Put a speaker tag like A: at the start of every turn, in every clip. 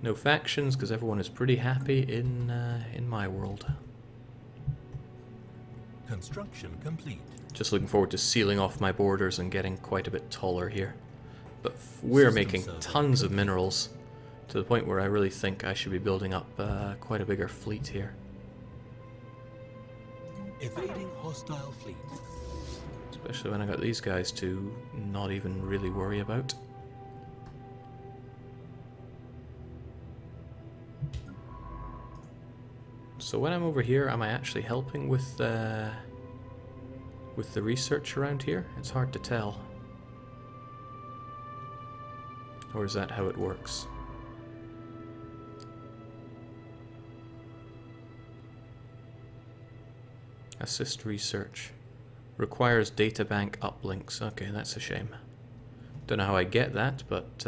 A: No factions, because everyone is pretty happy in my world.
B: Construction complete.
A: Just looking forward to sealing off my borders and getting quite a bit taller here. But we're making tons of minerals, to the point where I really think I should be building up quite a bigger fleet here.
B: Evading hostile fleet.
A: Especially when I got these guys to not even really worry about. So when I'm over here, am I actually helping with the research around here? It's hard to tell. Or is that how it works? Assist research. Requires databank uplinks. Okay, that's a shame. Don't know how I get that, but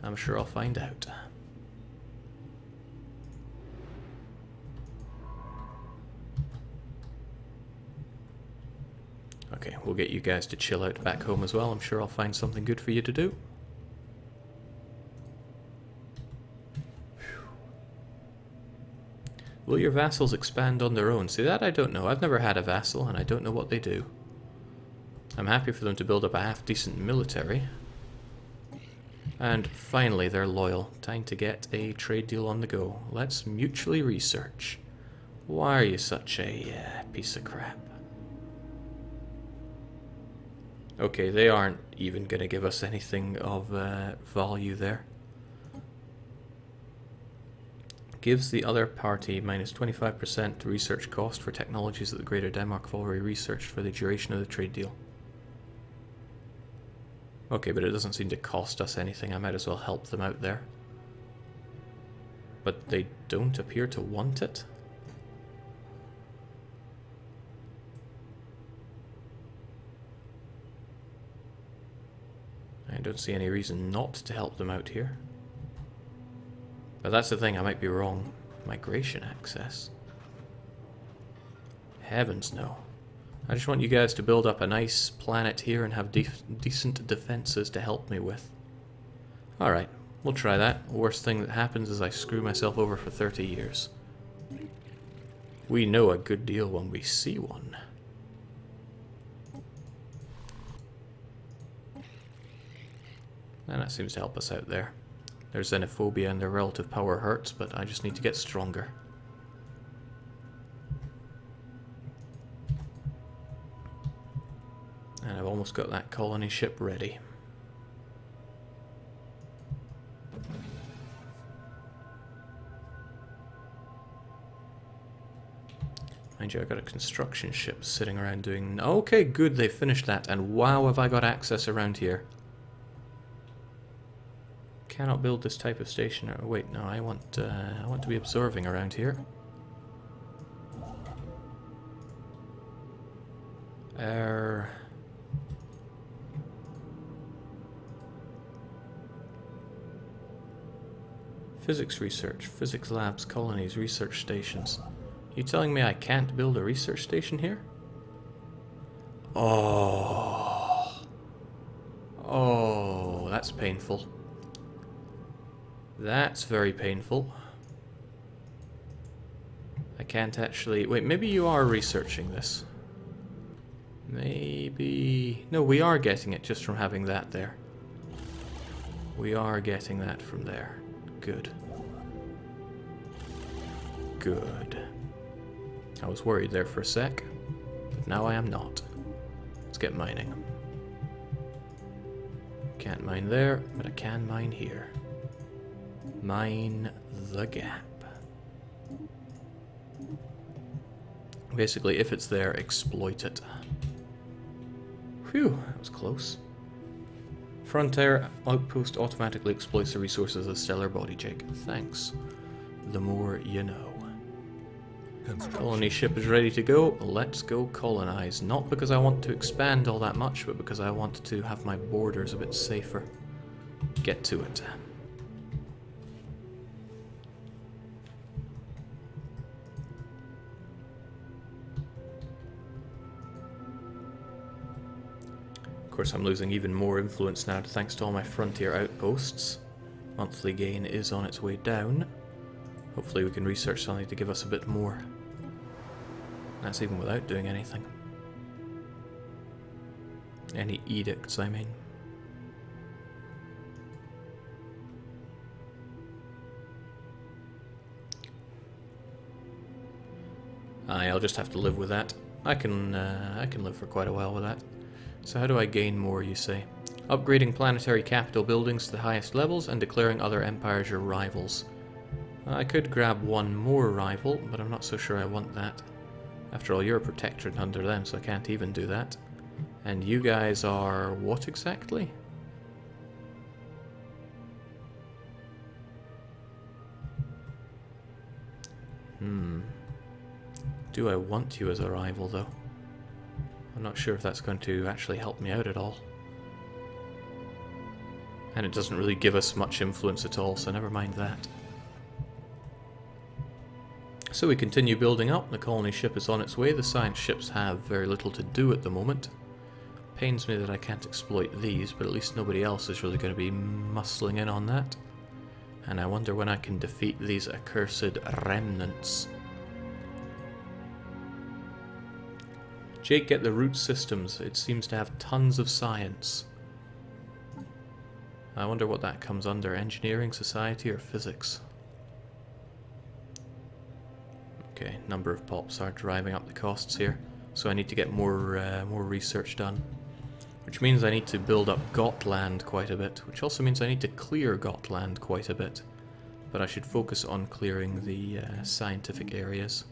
A: I'm sure I'll find out. Okay, we'll get you guys to chill out back home as well. I'm sure I'll find something good for you to do. Will your vassals expand on their own? See, that I don't know. I've never had a vassal, and I don't know what they do. I'm happy for them to build up a half-decent military. And finally, they're loyal. Time to get a trade deal on the go. Let's mutually research. Why are you such a piece of crap? Okay, they aren't even going to give us anything of value there. Gives the other party minus 25% research cost for technologies that the Greater Denmark have already researched for the duration of the trade deal. Okay, but it doesn't seem to cost us anything. I might as well help them out there. But they don't appear to want it. I don't see any reason not to help them out here. But that's the thing, I might be wrong. Migration access? Heavens no. I just want you guys to build up a nice planet here and have decent defenses to help me with. Alright, we'll try that. Worst thing that happens is I screw myself over for 30 years. We know a good deal when we see one. And that seems to help us out there. Their xenophobia and their relative power hurts, but I just need to get stronger. And I've almost got that colony ship ready. Mind you, I've got a construction ship sitting around doing... Okay, good, they finished that, and wow, have I got access around here. Cannot build this type of station. Oh, wait, no, I want to be observing around here. Physics research, physics labs, colonies, research stations. You telling me I can't build a research station here? Oh, that's painful. That's very painful. I can't actually... Wait, maybe you are researching this. Maybe... No, we are getting it just from having that there. We are getting that from there. Good. Good. I was worried there for a sec, but now I am not. Let's get mining. Can't mine there, but I can mine here. Mine the gap. Basically, if it's there, exploit it. Phew, that was close. Frontier outpost automatically exploits the resources of the stellar body, Jake. Thanks. The more you know. Colony ship is ready to go. Let's go colonize. Not because I want to expand all that much, but because I want to have my borders a bit safer. Get to it. Of course, I'm losing even more influence now thanks to all my frontier outposts. Monthly gain is on its way down. Hopefully we can research something to give us a bit more. That's even without doing anything. Any edicts, I mean. I'll just have to live with that. I can live for quite a while with that. So how do I gain more, you say? Upgrading planetary capital buildings to the highest levels and declaring other empires your rivals. I could grab one more rival, but I'm not so sure I want that. After all, you're a protectorate under them, so I can't even do that. And you guys are what exactly? Do I want you as a rival, though? I'm not sure if that's going to actually help me out at all. And it doesn't really give us much influence at all, so never mind that. So we continue building up. The colony ship is on its way. The science ships have very little to do at the moment. Pains me that I can't exploit these, but at least nobody else is really going to be muscling in on that. And I wonder when I can defeat these accursed remnants. Jake, get the root systems. It seems to have tons of science. I wonder what that comes under. Engineering, society, or physics? Okay, number of pops are driving up the costs here. So I need to get more research done. Which means I need to build up Gotland quite a bit. Which also means I need to clear Gotland quite a bit. But I should focus on clearing the scientific areas.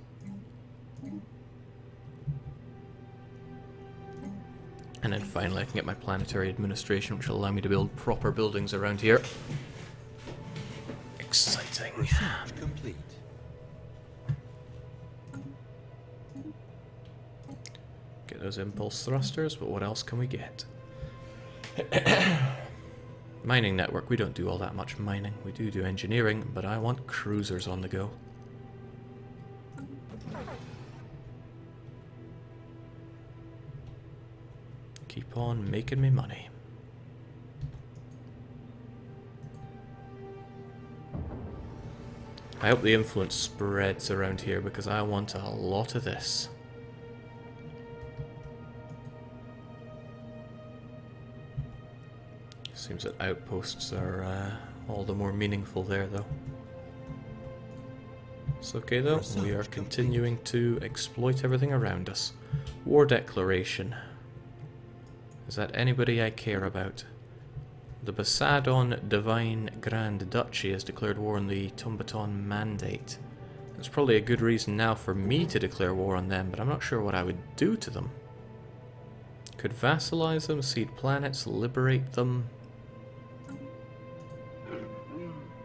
A: And then finally I can get my planetary administration, which will allow me to build proper buildings around here. Exciting.
B: Research complete.
A: Get those impulse thrusters, but what else can we get? Mining network. We don't do all that much mining. We do engineering, but I want cruisers on the go. Keep on making me money. I hope the influence spreads around here because I want a lot of this. Seems that outposts are all the more meaningful there, though. It's okay, though. We are continuing to exploit everything around us. War declaration. Is that anybody I care about? The Basadon Divine Grand Duchy has declared war on the Tumbaton Mandate. That's probably a good reason now for me to declare war on them, but I'm not sure what I would do to them. Could vassalize them, cede planets, liberate them.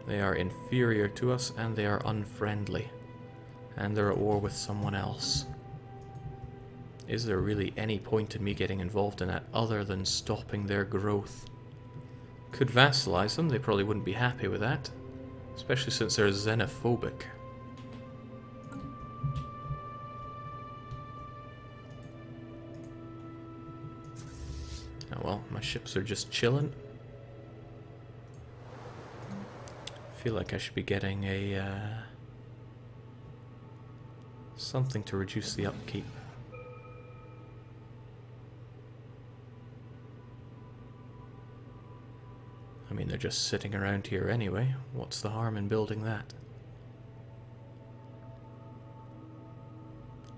A: They are inferior to us, and they are unfriendly. And they're at war with someone else. Is there really any point in me getting involved in that other than stopping their growth? Could vassalize them, they probably wouldn't be happy with that. Especially since they're xenophobic. Oh well, my ships are just chilling. I feel like I should be getting a something to reduce the upkeep. I mean, they're just sitting around here anyway. What's the harm in building that?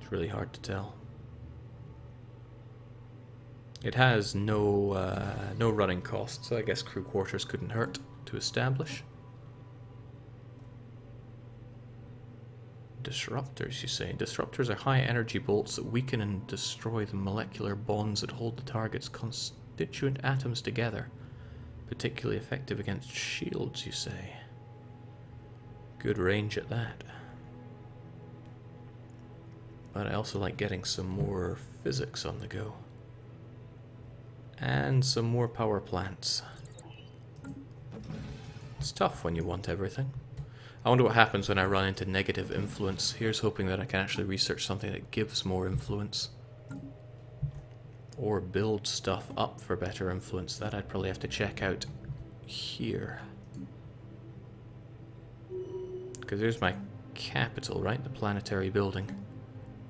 A: It's really hard to tell. It has no running costs, so I guess crew quarters couldn't hurt to establish. Disruptors, you say? Disruptors are high energy bolts that weaken and destroy the molecular bonds that hold the target's constituent atoms together. Particularly effective against shields, you say? Good range at that. But I also like getting some more physics on the go. And some more power plants. It's tough when you want everything. I wonder what happens when I run into negative influence. Here's hoping that I can actually research something that gives more influence. Or build stuff up for better influence. That I'd probably have to check out here. Because there's my capital, right? The planetary building.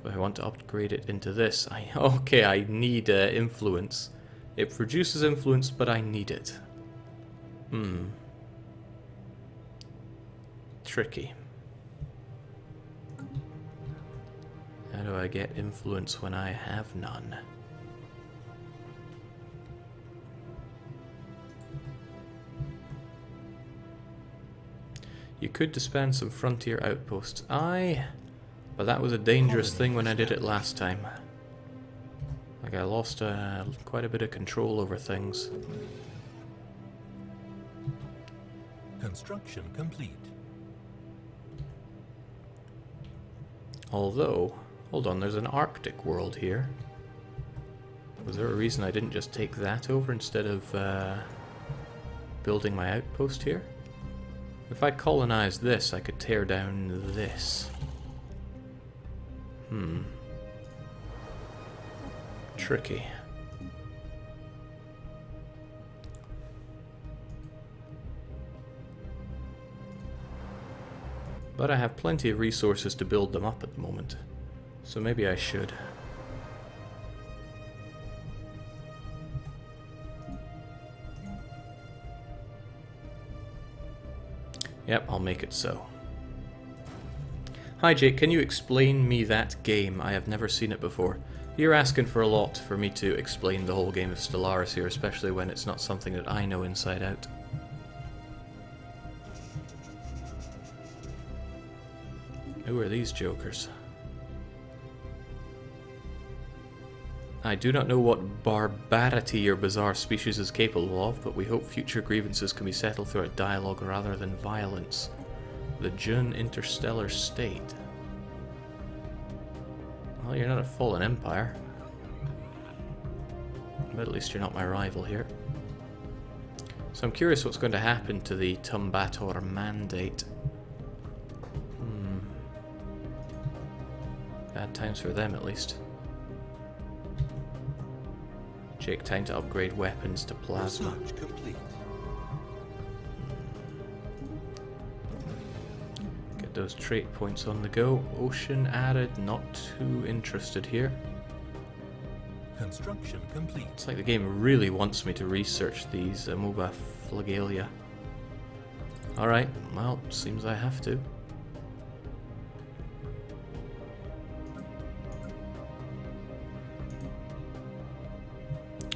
A: If I want to upgrade it into this, okay, I need influence. It produces influence, but I need it. Tricky. How do I get influence when I have none? You could disband some frontier outposts. Aye, but that was a dangerous thing when I did it last time. Like I lost quite a bit of control over things.
B: Construction complete.
A: Although, hold on, there's an Arctic world here. Was there a reason I didn't just take that over instead of building my outpost here? If I colonize this, I could tear down this. Tricky. But I have plenty of resources to build them up at the moment, so maybe I should. Yep, I'll make it so. Hi Jake, can you explain me that game? I have never seen it before. You're asking for a lot for me to explain the whole game of Stellaris here, especially when it's not something that I know inside out. Who are these jokers? I do not know what barbarity your bizarre species is capable of, but we hope future grievances can be settled through a dialogue rather than violence. The Jun Interstellar State. Well, you're not a fallen empire. But at least you're not my rival here. So I'm curious what's going to happen to the Tumbator Mandate. Bad times for them, at least. Jake, time to upgrade weapons to plasma.
B: Research complete.
A: Get those trait points on the go. Ocean added, not too interested here.
B: Construction complete.
A: It's like the game really wants me to research these amoeba flagellae. Alright, well, seems I have to.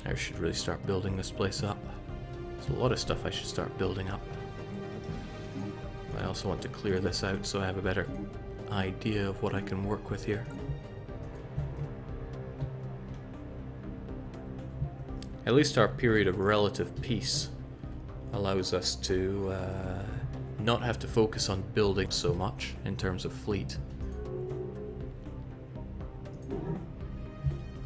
A: I should really start building this place up. There's a lot of stuff I should start building up. I also want to clear this out so I have a better idea of what I can work with here. At least our period of relative peace allows us to not have to focus on building so much in terms of fleet.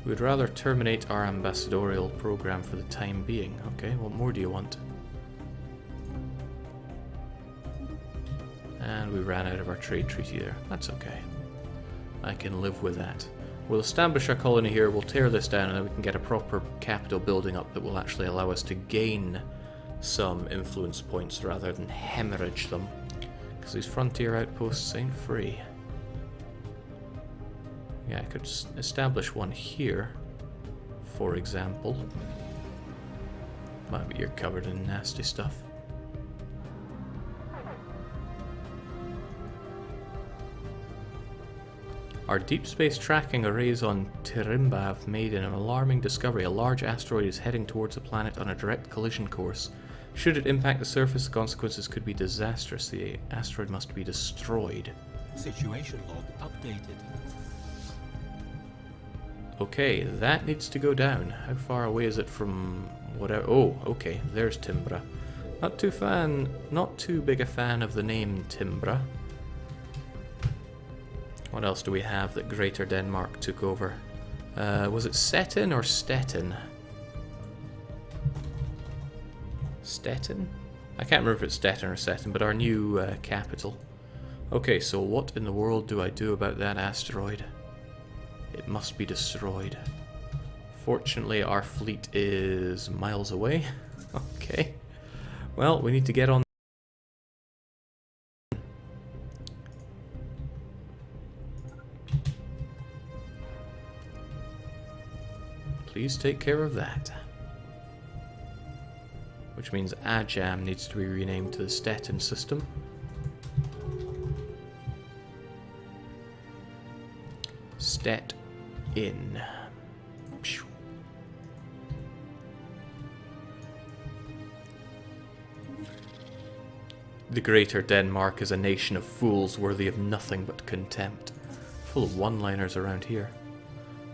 A: We'd rather terminate our ambassadorial program for the time being. Okay, what more do you want? And we ran out of our trade treaty there. That's okay. I can live with that. We'll establish our colony here, we'll tear this down, and then we can get a proper capital building up that will actually allow us to gain some influence points rather than hemorrhage them. Because these frontier outposts ain't free. Yeah, I could establish one here, for example. But you're covered in nasty stuff. Our deep space tracking arrays on Tirimba have made an alarming discovery. A large asteroid is heading towards the planet on a direct collision course. Should it impact the surface, the consequences could be disastrous. The asteroid must be destroyed.
B: Situation log updated.
A: Okay, that needs to go down. How far away is it from whatever? Oh, okay, there's Timbra. Not too big a fan of the name Timbra. What else do we have that Greater Denmark took over? Was it Stettin or Stettin? Stettin? I can't remember if it's Stettin or Stettin, but our new capital. Okay, so what in the world do I do about that asteroid? It must be destroyed. Fortunately, our fleet is miles away. Okay. Well, we need to get on. Please take care of that. Which means Ajam needs to be renamed to the Stettin system. Stet-in. The Greater Denmark is a nation of fools worthy of nothing but contempt. Full of one-liners around here.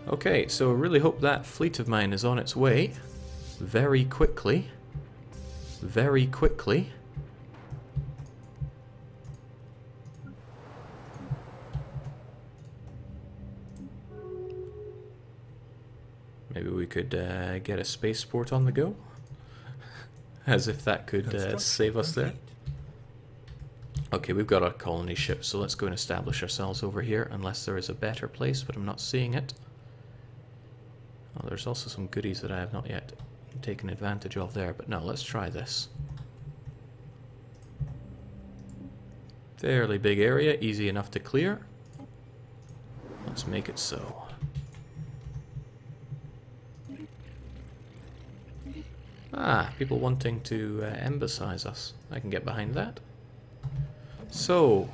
A: Okay, so I really hope that fleet of mine is on its way. Very quickly. Very quickly. Maybe we could get a spaceport on the go. As if that could save us there. Okay, we've got a colony ship, so let's go and establish ourselves over here, unless there is a better place, but I'm not seeing it. Oh, there's also some goodies that I have not yet taken advantage of there, but no, let's try this. Fairly big area, easy enough to clear. Let's make it so. Ah, people wanting to embassize us. I can get behind that. So,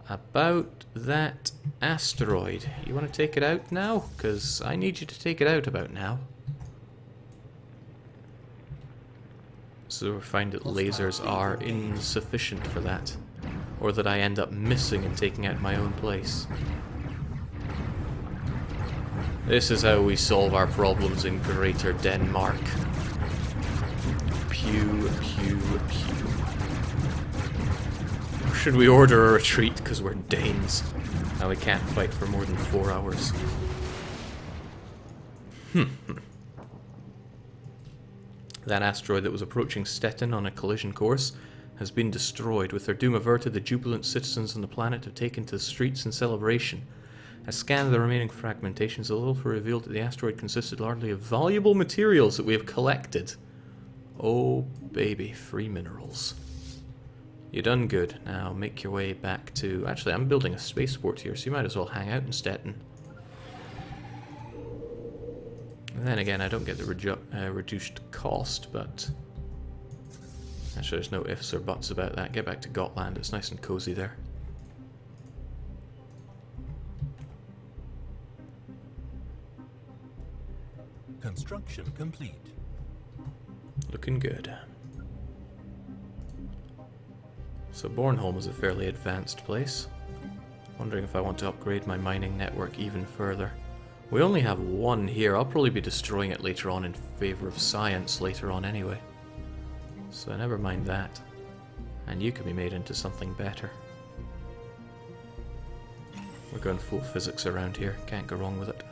A: about that asteroid. You want to take it out now? Because I need you to take it out about now. So we find that lasers are insufficient for that. Or that I end up missing and taking out my own place. This is how we solve our problems in Greater Denmark. Pew, pew, pew. Or should we order a retreat because we're Danes? Now we can't fight for more than 4 hours. That asteroid that was approaching Stettin on a collision course has been destroyed. With their doom averted, the jubilant citizens on the planet have taken to the streets in celebration. A scan of the remaining fragmentations also revealed that the asteroid consisted largely of valuable materials that we have collected. Oh baby, free minerals. You done good. Now make your way back to... Actually, I'm building a spaceport here, so you might as well hang out in Stettin. And then again, I don't get the reduced cost, but... Actually, there's no ifs or buts about that. Get back to Gotland, it's nice and cozy there.
B: Construction complete.
A: Looking good. So Bornholm is a fairly advanced place. Wondering if I want to upgrade my mining network even further. We only have one here. I'll probably be destroying it later on in favor of science later on anyway. So never mind that. And you can be made into something better. We're going full physics around here. Can't go wrong with it.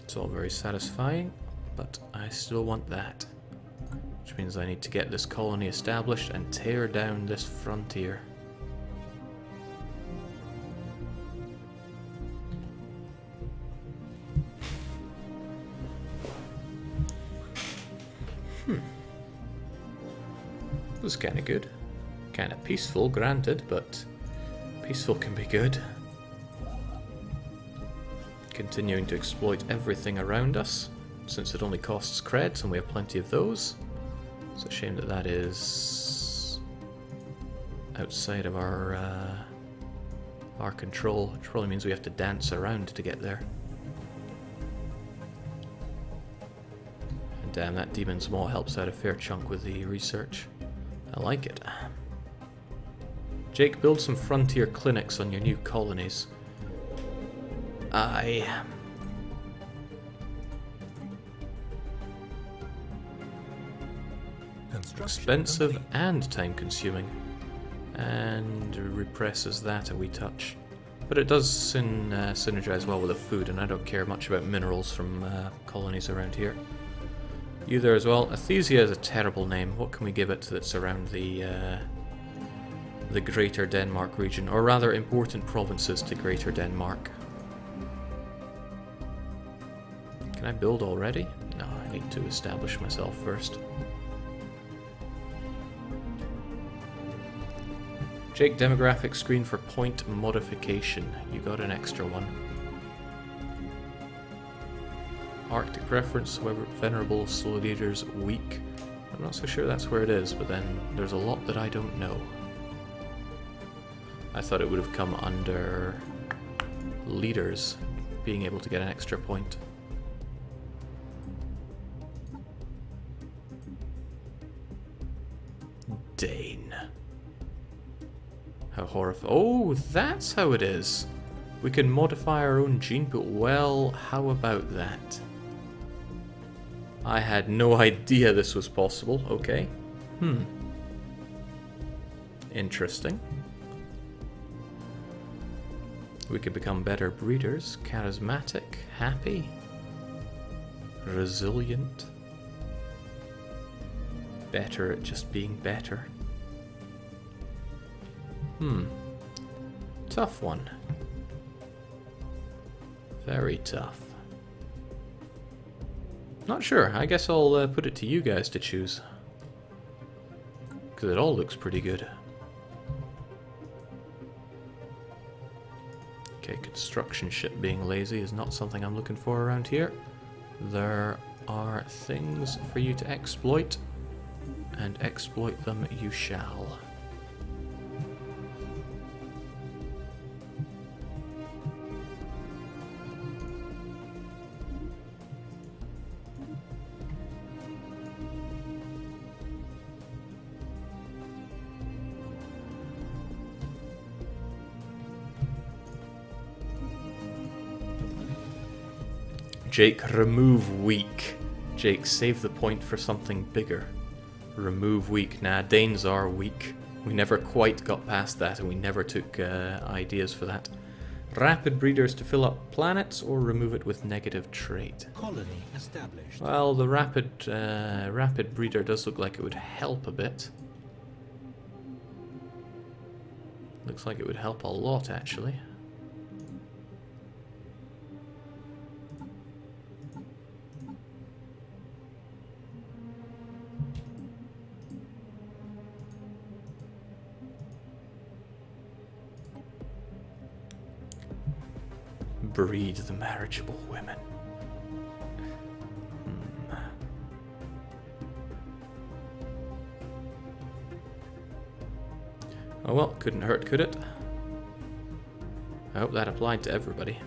A: It's all very satisfying, but I still want that. Which means I need to get this colony established and tear down this frontier. This is kind of good. Kind of peaceful, granted, but peaceful can be good. Continuing to exploit everything around us, since it only costs creds and we have plenty of those. It's a shame that that is outside of our control, which probably means we have to dance around to get there. And damn, that Demon's Maw helps out a fair chunk with the research. I like it. Jake, build some frontier clinics on your new colonies. Aye. Expensive and time-consuming, and represses that a wee touch. But it does synergize well with the food, and I don't care much about minerals from colonies around here. You there as well. Athesia is a terrible name. What can we give it that's around the Greater Denmark region, or rather important provinces to Greater Denmark? Can I build already? No, I need to establish myself first. Jake, demographic screen for point modification. You got an extra one. Arctic preference, however, venerable slow leaders weak. I'm not so sure that's where it is, but then there's a lot that I don't know. I thought it would have come under leaders being able to get an extra point. Dane. How horrifying. Oh, that's how it is. We can modify our own gene pool. Well, how about that? I had no idea this was possible. Okay. Interesting. We could become better breeders. Charismatic. Happy. Resilient. Better at just being better. Tough one. Very tough. Not sure. I guess I'll put it to you guys to choose. Because it all looks pretty good. Okay, construction ship being lazy is not something I'm looking for around here. There are things for you to exploit, and exploit them you shall. Jake, remove weak. Jake, save the point for something bigger. Remove weak. Nah, Danes are weak. We never quite got past that, and we never took ideas for that. Rapid breeders to fill up planets, or remove it with negative trait.
B: Colony established.
A: Well, the rapid breeder does look like it would help a bit. Looks like it would help a lot, actually. Breed the marriageable women. Oh well, couldn't hurt, could it? I hope that applied to everybody.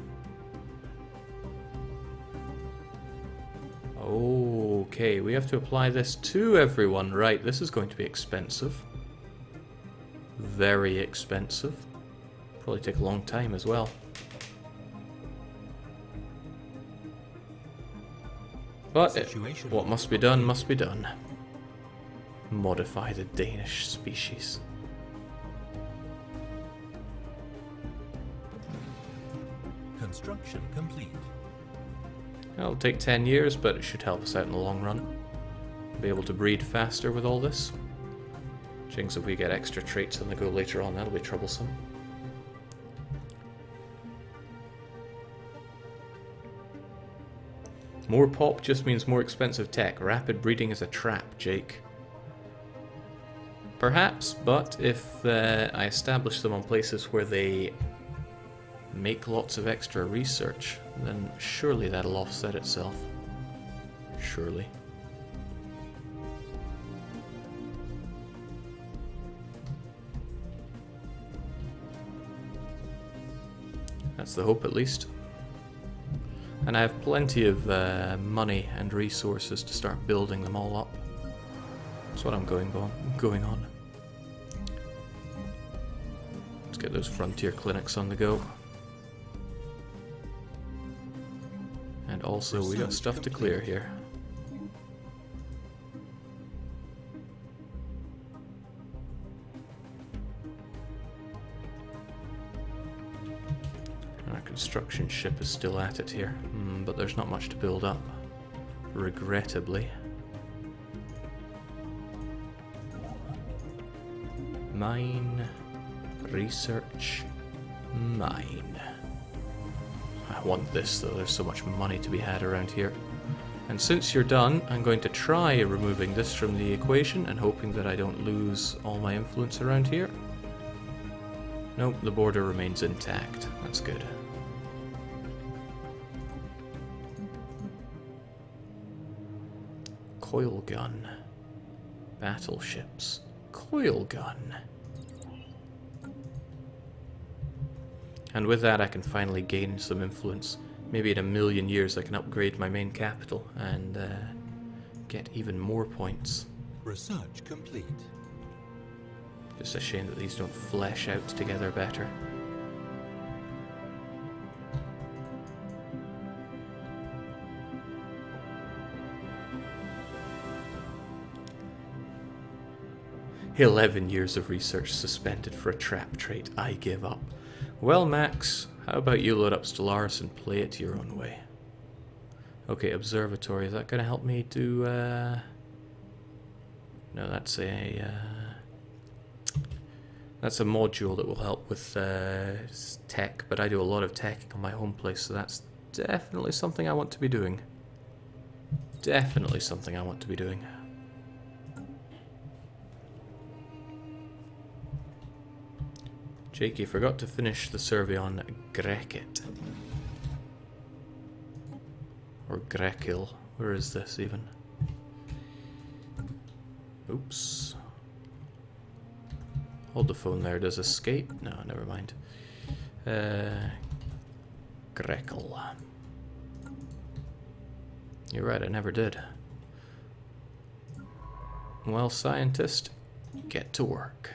A: Okay, we have to apply this to everyone. Right, this is going to be expensive. Very expensive. Probably take a long time as well. But what must be done must be done. Modify the Danish species.
B: Construction complete.
A: It'll take 10 years, but it should help us out in the long run. Be able to breed faster with all this. Jinx, if we get extra traits on the go later on, that'll be troublesome. More pop just means more expensive tech. Rapid breeding is a trap, Jake. Perhaps, but if I establish them on places where they make lots of extra research, then surely that'll offset itself. Surely. That's the hope, at least. And I have plenty of money and resources to start building them all up. That's what I'm going on. Let's get those frontier clinics on the go. And also, we got stuff to clear here. Our construction ship is still at it here, but there's not much to build up, regrettably. Mine, research, mine. I want this though, there's so much money to be had around here. And since you're done, I'm going to try removing this from the equation and hoping that I don't lose all my influence around here. Nope, the border remains intact. That's good. Coil gun. Battleships. Coil gun. And with that I can finally gain some influence. Maybe in a million years I can upgrade my main capital and get even more points.
B: Research complete.
A: Just a shame that these don't flesh out together better. "11 years of research suspended for a trap trait. I give up." Well, Max, how about you load up Stellaris and play it your own way? Okay, observatory. Is that going to help me do... No, that's a... That's a module that will help with tech, but I do a lot of tech on my home place, so that's definitely something I want to be doing. Definitely something I want to be doing. Jake, you forgot to finish the survey on Grekit. Or Grekil. Where is this even? Oops. Hold the phone there. Does escape? No, never mind. Grekil. You're right, I never did. Well, scientist, get to work.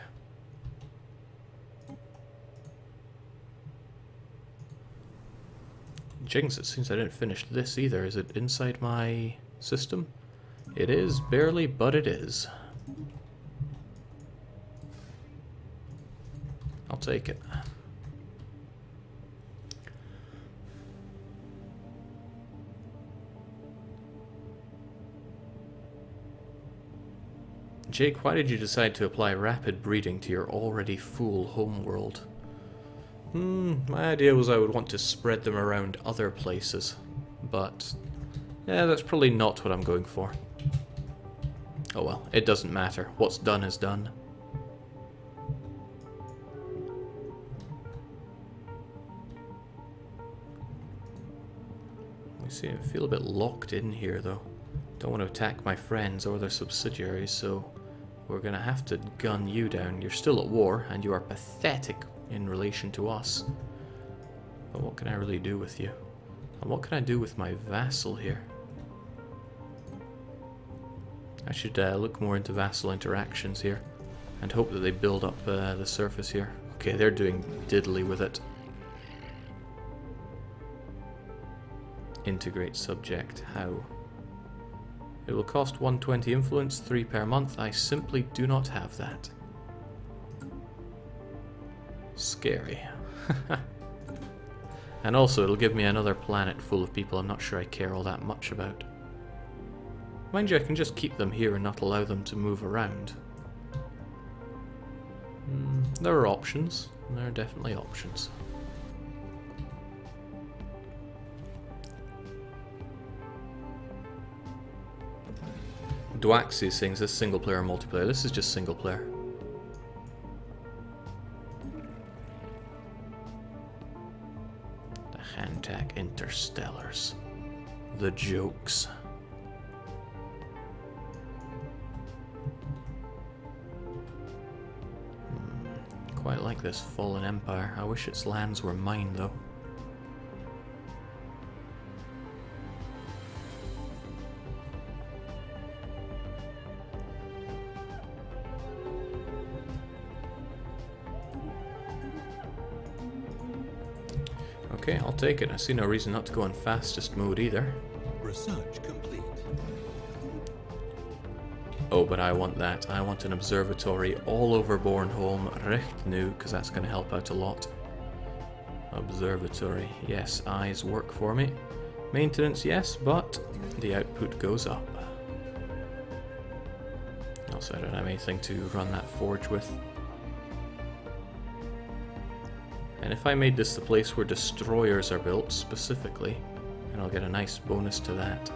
A: Jinx, it seems I didn't finish this either. Is it inside my system? It is, barely, but it is. I'll take it. Jake, why did you decide to apply rapid breeding to your already full homeworld? My idea was I would want to spread them around other places, but yeah, that's probably not what I'm going for. Oh well, it doesn't matter. What's done is done. I feel a bit locked in here though. Don't want to attack my friends or their subsidiaries, so we're gonna have to gun you down. You're still at war, and you are pathetic in relation to us. But what can I really do with you? And what can I do with my vassal here? I should look more into vassal interactions here, and hope that they build up the surface here. Okay, they're doing diddly with it. Integrate subject. How? It will cost 120 influence, 3 per month. I simply do not have that. Scary. And also, it'll give me another planet full of people I'm not sure I care all that much about. Mind you, I can just keep them here and not allow them to move around. There are options. There are definitely options. Dwaxi is saying, is this single player or multiplayer? This is just single player. The Hantak Interstellars. The jokes. Quite like this fallen empire. I wish its lands were mine though. Okay, I'll take it. I see no reason not to go on fastest mode either.
B: Research complete.
A: Oh, but I want that. I want an observatory all over Bornholm, recht nu, because that's going to help out a lot. Observatory. Yes, eyes work for me. Maintenance, yes, but the output goes up. Also, I don't have anything to run that forge with. And if I made this the place where destroyers are built, specifically, then I'll get a nice bonus to that.